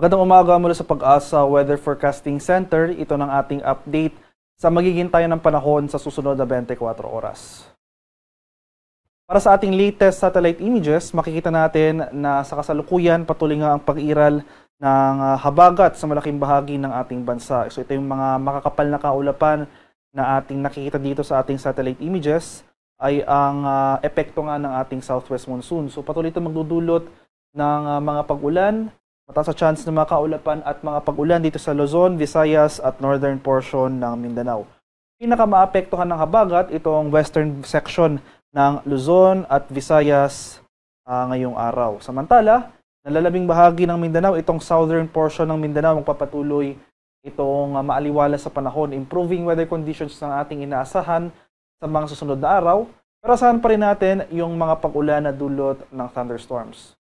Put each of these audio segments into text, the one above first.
Magandang umaga mula sa Pag-asa Weather Forecasting Center. Ito ng ating update sa magiging tayo ng panahon sa susunod na 24 oras. Para sa ating latest satellite images, makikita natin na sa kasalukuyan patuloy nga ang pag-iral ng habagat sa malaking bahagi ng ating bansa. So ito yung mga makakapal na kaulapan na ating nakikita dito sa ating satellite images ay ang epekto nga ng ating southwest monsoon. So patuloy ito magdudulot ng mga pag-ulan, mataas sa chance na mga kaulapan at mga pag-ulan dito sa Luzon, Visayas at northern portion ng Mindanao. Pinakamaapektuhan ng habagat itong western section ng Luzon at Visayas ngayong araw. Samantala, nalalabing bahagi ng Mindanao, itong southern portion ng Mindanao, magpapatuloy itong maaliwala sa panahon, improving weather conditions ng ating inaasahan sa mga susunod na araw. Pero asahan pa rin natin yung mga pag-ulan na dulot ng thunderstorms.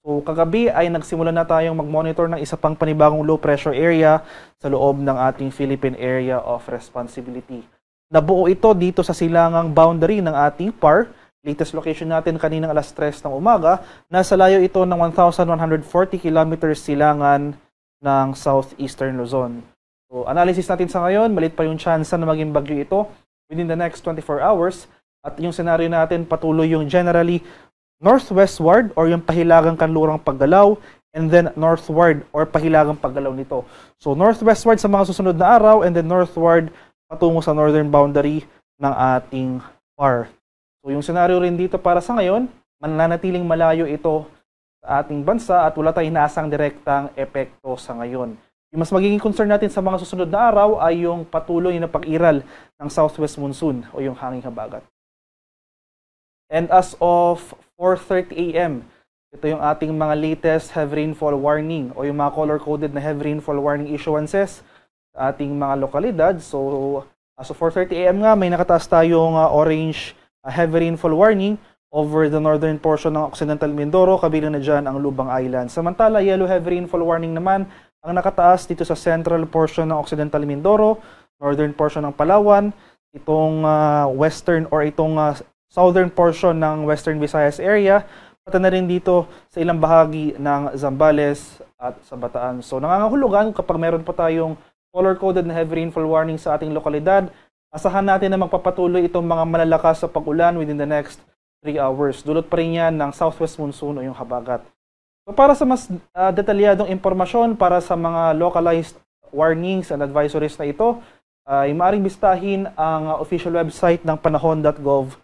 So kagabi ay nagsimula na tayong mag-monitor ng isa pang panibagong low pressure area sa loob ng ating Philippine Area of Responsibility. Nabuo ito dito sa silangang boundary ng ating PAR. Latest location natin kaninang alas 3 ng umaga. Nasa layo ito ng 1,140 kilometers silangan ng southeastern Luzon. So analysis natin sa ngayon, malit pa yung chance na maging bagyo ito within the next 24 hours. At yung scenario natin patuloy yung generally northwestward or yung pahilagang kanlurang paggalaw, and then northward or pahilagang paggalaw nito. So northwestward sa mga susunod na araw, and then northward patungo sa northern boundary ng ating PAR. So yung scenario rin dito para sa ngayon, mananatiling malayo ito sa ating bansa at wala tayong inaasang direktang epekto sa ngayon. Yung mas magiging concern natin sa mga susunod na araw ay yung patuloy na pag-iral ng southwest monsoon o yung hanging habagat. And as of 4:30 AM, ito yung ating mga latest heavy rainfall warning o yung mga color-coded na heavy rainfall warning issuances sa ating mga lokalidad. So, as of 4:30 AM nga, may nakataas tayong orange heavy rainfall warning over the northern portion ng Occidental Mindoro, kabilang na dyan ang Lubang Island. Samantala, yellow heavy rainfall warning naman ang nakataas dito sa central portion ng Occidental Mindoro, northern portion ng Palawan, itong western or itong southern portion ng Western Visayas area, pati na rin dito sa ilang bahagi ng Zambales at sa Bataan. So nangangahulugan kapag meron pa tayong color-coded na heavy rainfall warning sa ating lokalidad, asahan natin na magpapatuloy itong mga malalakas sa pag-ulan within the next 3 hours. Dulot pa rin yan ng southwest monsoon o yung habagat. So para sa mas detalyadong impormasyon para sa mga localized warnings and advisories na ito, ay maaaring bistahin ang official website ng panahon.gov.ph.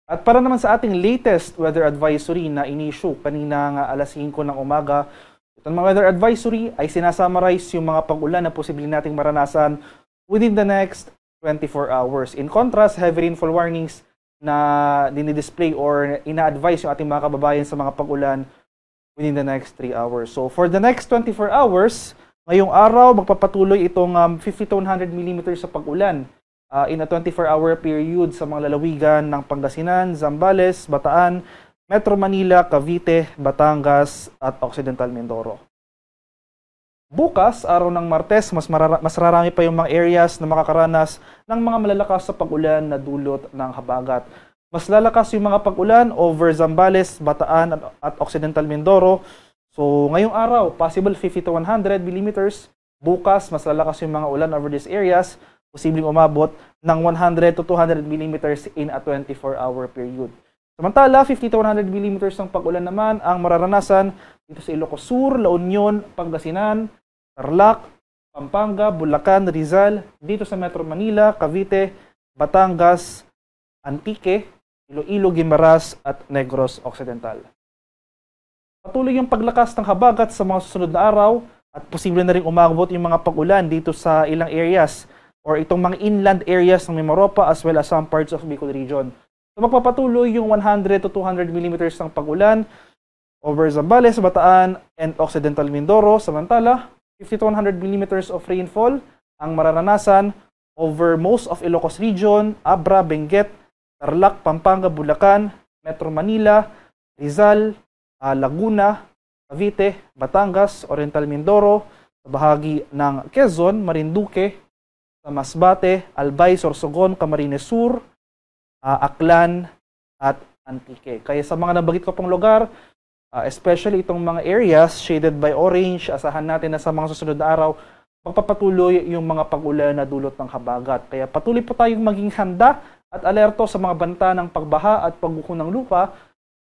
At para naman sa ating latest weather advisory na in-issue kanina alas 5 ng umaga, itong mga weather advisory ay sinasummarize yung mga pag-ulan na posibleng nating maranasan within the next 24 hours. In contrast, heavy rainfall warnings na dinidisplay or ina-advise yung ating mga kababayan sa mga pag-ulan within the next 3 hours. So for the next 24 hours, ngayong araw magpapatuloy itong 50 to 100 mm sa pag-ulan in a 24-hour period sa mga lalawigan ng Pangasinan, Zambales, Bataan, Metro Manila, Cavite, Batangas at Occidental Mindoro. Bukas, araw ng Martes, mas rarami pa yung mga areas na makakaranas ng mga malalakas sa pag-ulan na dulot ng habagat. Mas lalakas yung mga pag-ulan over Zambales, Bataan at Occidental Mindoro. So ngayong araw, possible 50 to 100 mm. Bukas, mas lalakas yung mga ulan over these areas, posibleng umabot ng 100 to 200 mm in a 24-hour period. Samantala, 50 to 100 mm ng pag-ulan naman ang mararanasan dito sa Ilocos Sur, La Union, Pangasinan, Tarlac, Pampanga, Bulacan, Rizal, dito sa Metro Manila, Cavite, Batangas, Antique, Iloilo, Guimaras at Negros Occidental. Patuloy yung paglakas ng habagat sa mga susunod na araw at posible na rin umabot yung mga pag-ulan dito sa ilang areas or itong mga inland areas ng Mimaropa as well as some parts of Bicol region. So magpapatuloy yung 100 to 200 mm ng pag-ulan over Zambales, Bataan, and Occidental Mindoro. Samantala, 50 to 100 mm of rainfall ang mararanasan over most of Ilocos region, Abra, Benguet, Tarlac, Pampanga, Bulacan, Metro Manila, Rizal, Laguna, Cavite, Batangas, Oriental Mindoro, sa bahagi ng Quezon, Marinduque, sa Masbate, Albay, Sorsogon, Camarines Sur, Aklan, at Antique. Kaya sa mga nabanggit ko pong lugar, Especially itong mga areas shaded by orange, asahan natin na sa mga susunod na araw, magpapatuloy yung mga pag-ulan na dulot ng habagat. Kaya patuloy po tayong maging handa at alerto sa mga banta ng pagbaha at pagguho ng lupa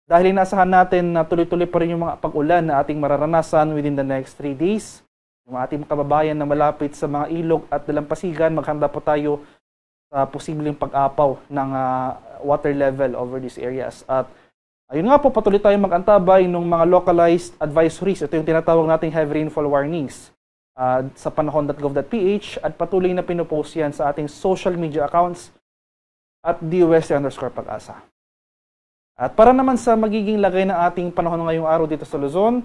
dahil inaasahan natin na tuloy-tuloy pa rin yung mga pag-ulan na ating mararanasan within the next 3 days. Yung ating kababayan na malapit sa mga ilog at dalampasigan, maghanda po tayo sa posibleng pag-apaw ng water level over these areas. At ayun nga po, patuloy tayong mag-antabay ng mga localized advisories. Ito yung tinatawag nating heavy rainfall warnings sa panahon.gov.ph at patuloy na pinupost yan sa ating social media accounts at DUST_Pag-asa. At para naman sa magiging lagay ng ating panahon ngayong araw dito sa Luzon,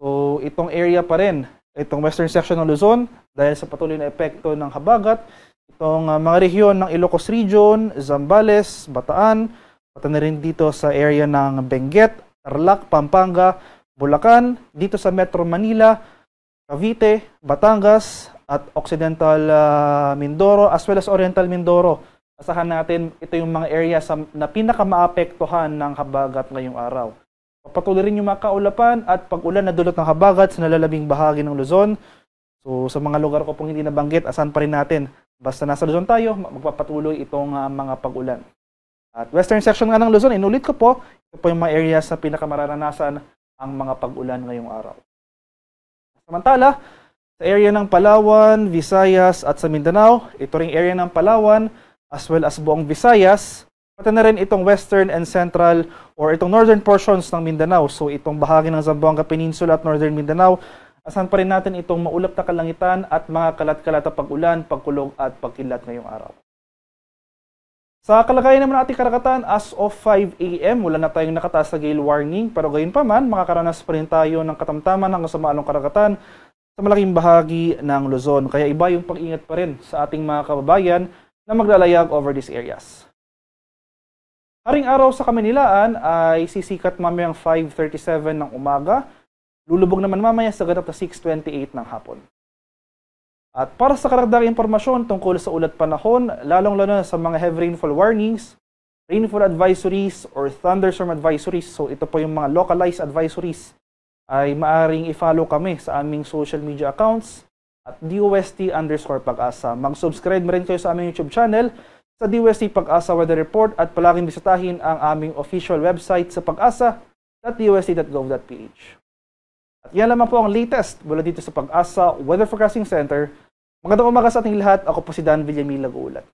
so itong area pa rin, itong western section ng Luzon, dahil sa patuloy na epekto ng habagat, itong mga rehiyon ng Ilocos Region, Zambales, Bataan, pati na rin dito sa area ng Benguet, Tarlac, Pampanga, Bulacan, dito sa Metro Manila, Cavite, Batangas, at Occidental Mindoro, as well as Oriental Mindoro. Asahan natin, ito yung mga areas na pinakamaapektuhan ng habagat ngayong araw. Patuloy rin yung mga kaulapan at pag-ulan na dulot ng habagat sa nalalabing bahagi ng Luzon. So sa mga lugar ko pong hindi nabanggit, asahan pa rin natin. Basta nasa Luzon tayo, magpapatuloy itong mga pag-ulan. At western section nga ng Luzon, inulit ko po, ito po yung mga areas na pinakamararanasan ang mga pag-ulan ngayong araw. Samantala, sa area ng Palawan, Visayas at sa Mindanao, ito ring area ng Palawan as well as buong Visayas, pati na rin itong western and central or itong northern portions ng Mindanao. So itong bahagi ng Zamboanga Peninsula at northern Mindanao, asahan pa rin natin itong maulap na kalangitan at mga kalat-kalat na pag-ulan, pagkulog at pagkilat ngayong araw. Sa kalagayan naman ng ating karagatan, as of 5 AM, wala na tayong nakataas na gale warning, pero gayon pa man, makakaranas pa rin tayo ng katamtaman ng kasamaalong karagatan sa malaking bahagi ng Luzon. Kaya iba yung pag-ingat pa rin sa ating mga kababayan na maglalayag over these areas. Haring araw sa Kamunilaan ay sisikat mamayang 5:37 ng umaga, lulubog naman mamaya sa ganap na 6:28 ng hapon. At para sa karagdagang impormasyon tungkol sa ulat panahon, lalong-lalo na sa mga heavy rainfall warnings, rainfall advisories, or thunderstorm advisories, so ito po yung mga localized advisories, ay maaring i-follow kami sa aming social media accounts at DUST_Pag-asa. Mag-subscribe mo rin kayo sa aming YouTube channel sa DUST Pag-asa Weather Report at palaging bisitahin ang aming official website sa pag-asa.dust.gov.ph. At yan lamang po ang latest mula dito sa Pag-asa Weather Forecasting Center. Magandang umaga sa ating lahat. Ako po si Dan Villamil Lagulat.